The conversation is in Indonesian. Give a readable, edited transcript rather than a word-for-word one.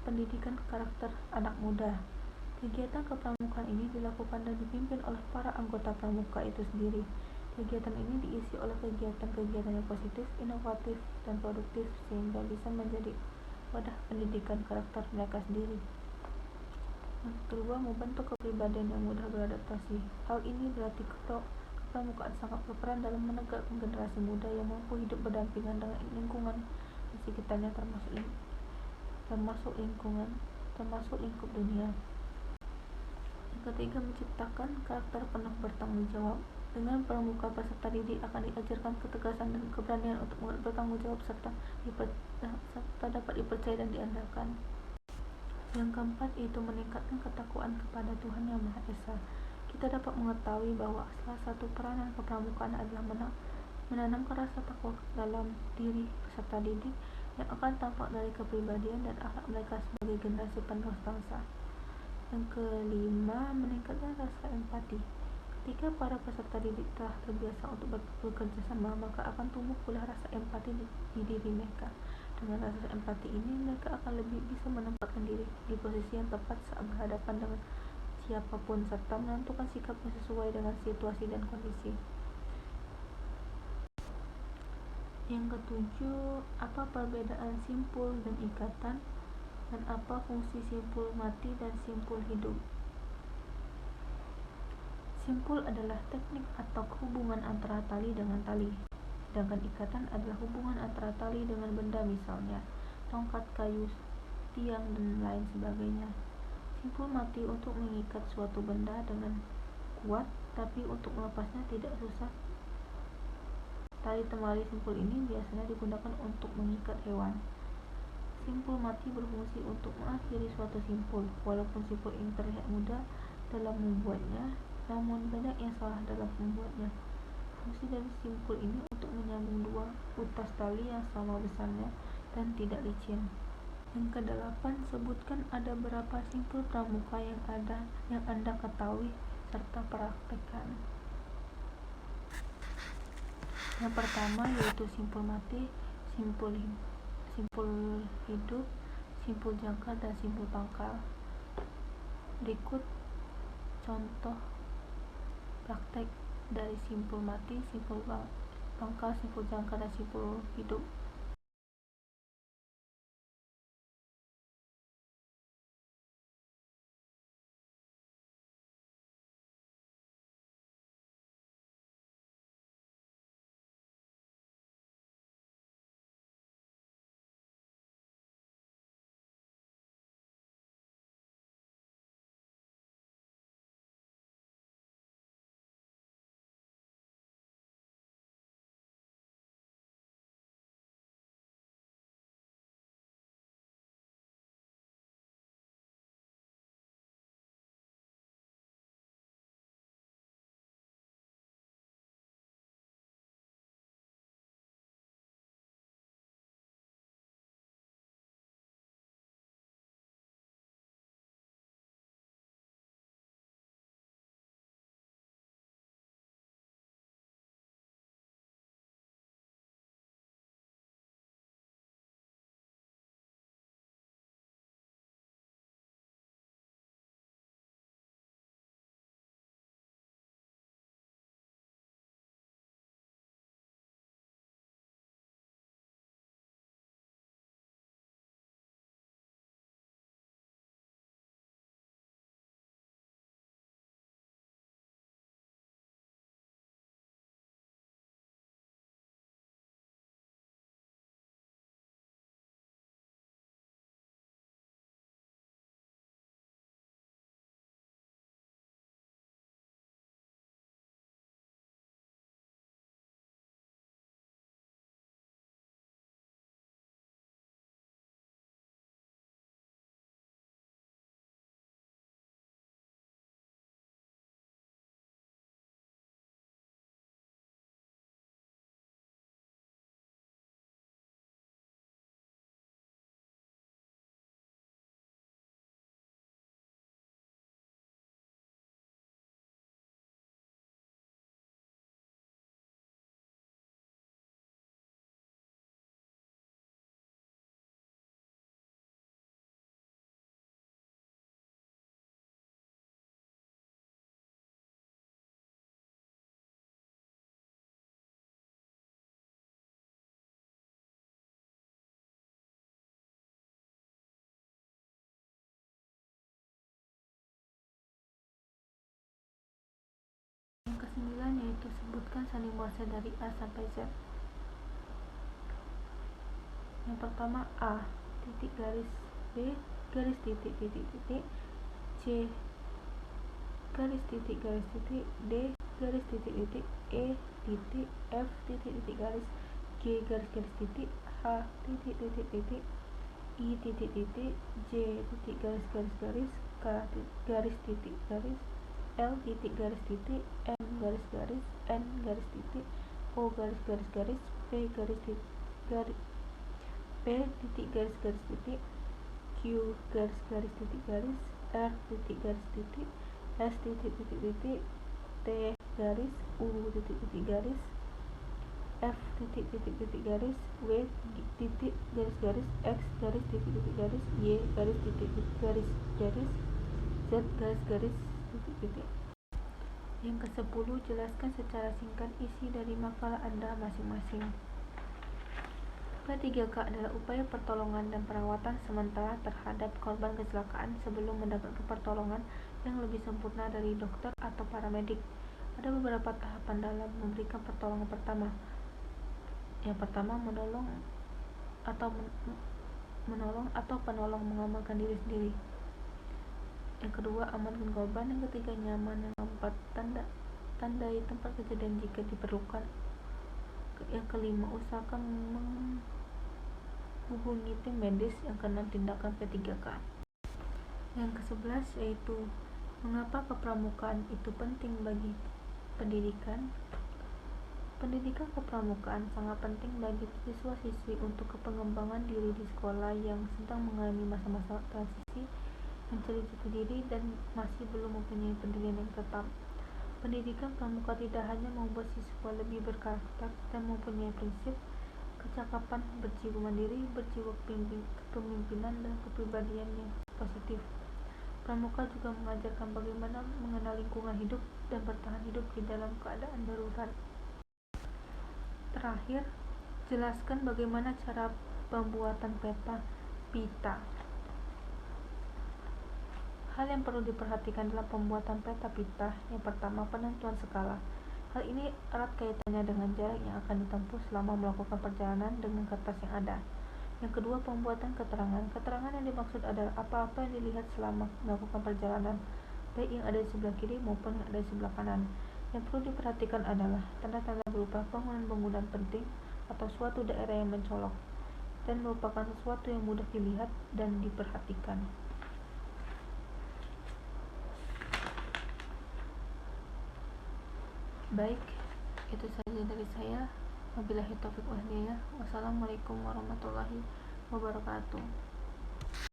pendidikan karakter anak muda. Kegiatan kepramukaan ini dilakukan dan dipimpin oleh para anggota pramuka itu sendiri. Kegiatan ini diisi oleh kegiatan-kegiatan yang positif, inovatif, dan produktif sehingga bisa menjadi wadah pendidikan karakter mereka sendiri. Yang kedua, membentuk kepribadian yang mudah beradaptasi. Hal ini berarti kepramukaan sangat berperan dalam menegakkan generasi muda yang mampu hidup berdampingan dengan lingkungan di sekitarnya termasuk lingkup dunia. Yang ketiga, menciptakan karakter penuh bertanggung jawab. Dengan pramuka, peserta didik akan diajarkan ketegasan dan keberanian untuk bertanggung jawab serta dapat dipercaya dan diandalkan. Yang keempat, yaitu meningkatkan ketakwaan kepada Tuhan Yang Maha Esa. Kita dapat mengetahui bahwa salah satu peranan kepramukaan adalah menanamkan rasa takwa dalam diri peserta didik yang akan tampak dari kepribadian dan akhlak mereka sebagai generasi penerus bangsa. Yang kelima, meningkatkan rasa empati. Ketika para peserta didik telah terbiasa untuk bekerja sama, maka akan tumbuh pula rasa empati di diri mereka. Dengan rasa empati ini, mereka akan lebih bisa menempatkan diri di posisi yang tepat saat berhadapan dengan siapapun serta menentukan sikap yang sesuai dengan situasi dan kondisi. Yang ketujuh, apa perbedaan simpul dan ikatan, dan apa fungsi simpul mati dan simpul hidup? Simpul adalah teknik atau hubungan antara tali dengan tali, sedangkan ikatan adalah hubungan antara tali dengan benda, misalnya tongkat, kayu, tiang, dan lain sebagainya. Simpul mati untuk mengikat suatu benda dengan kuat, tapi untuk melepasnya tidak susah. Tali temali simpul ini biasanya digunakan untuk mengikat hewan. Simpul mati berfungsi untuk mengakhiri suatu simpul. Walaupun simpul ini terlihat mudah dalam membuatnya, namun banyak yang salah dalam membuatnya. Fungsi dari simpul ini untuk menyambung dua utas tali yang sama besarnya dan tidak licin. Yang kedelapan, sebutkan ada berapa simpul pramuka yang Anda ketahui serta praktekkan. Yang pertama yaitu simpul mati, simpul hidup, simpul jangkar, dan simpul pangkal. Berikut contoh praktek dari simpul mati, simpul pangkal, simpul jangkar, dan simpul hidup. pelajaran, yaitu sebutkan sandi muasal dari A sampai Z. Yang pertama A titik garis B garis titik titik titik C garis titik D garis titik titik E titik F titik titik garis G garis garis titik H titik titik titik I titik titik J titik garis garis garis K garis titik garis L titik garis titik M garis garis N garis titik O garis garis garis P garis titik garis P titik garis garis titik Q garis garis titik garis R titik garis titik S titik titik titik T garis U titik titik garis F titik titik titik garis W titik garis garis X garis titik titik garis Y garis titik titik garis garis Z garis garis titik titik. Yang ke-10, jelaskan secara singkat isi dari makalah Anda masing-masing. P3K adalah upaya pertolongan dan perawatan sementara terhadap korban kecelakaan sebelum mendapatkan pertolongan yang lebih sempurna dari dokter atau paramedik. Ada beberapa tahapan dalam memberikan pertolongan pertama. Yang pertama, menolong atau penolong mengamankan diri sendiri. Yang kedua, amankan korban. Yang ketiga, nyaman. Yang keempat, tandai tempat kejadian jika diperlukan. Yang kelima, usahakan menghubungi tim medis. Yang keenam, tindakan P3K. Yang ke-11 yaitu mengapa kepramukaan itu penting bagi pendidikan. Pendidikan kepramukaan sangat penting bagi siswa-siswi untuk pengembangan diri di sekolah yang sedang mengalami masa-masa transisi, mencari jati diri, dan masih belum mempunyai pendirian yang tetap. Pendidikan pramuka tidak hanya membuat siswa lebih berkarakter dan mempunyai prinsip, kecakapan, berjiwa mandiri, berjiwa kepemimpinan, dan kepribadian yang positif. Pramuka juga mengajarkan bagaimana mengenal lingkungan hidup dan bertahan hidup di dalam keadaan darurat. Terakhir, jelaskan bagaimana cara pembuatan pita. Hal yang perlu diperhatikan dalam pembuatan pita. Yang pertama, penentuan skala. Hal ini erat kaitannya dengan jarak yang akan ditempuh selama melakukan perjalanan dengan kertas yang ada. Yang kedua, pembuatan keterangan. Keterangan yang dimaksud adalah apa-apa yang dilihat selama melakukan perjalanan, baik yang ada di sebelah kiri maupun yang ada di sebelah kanan. Yang perlu diperhatikan adalah tanda-tanda berupa bangunan-bangunan penting atau suatu daerah yang mencolok dan merupakan sesuatu yang mudah dilihat dan diperhatikan. Baik, itu saja dari saya. Wabillahi taufiq wal hidayah. Wassalamualaikum warahmatullahi wabarakatuh.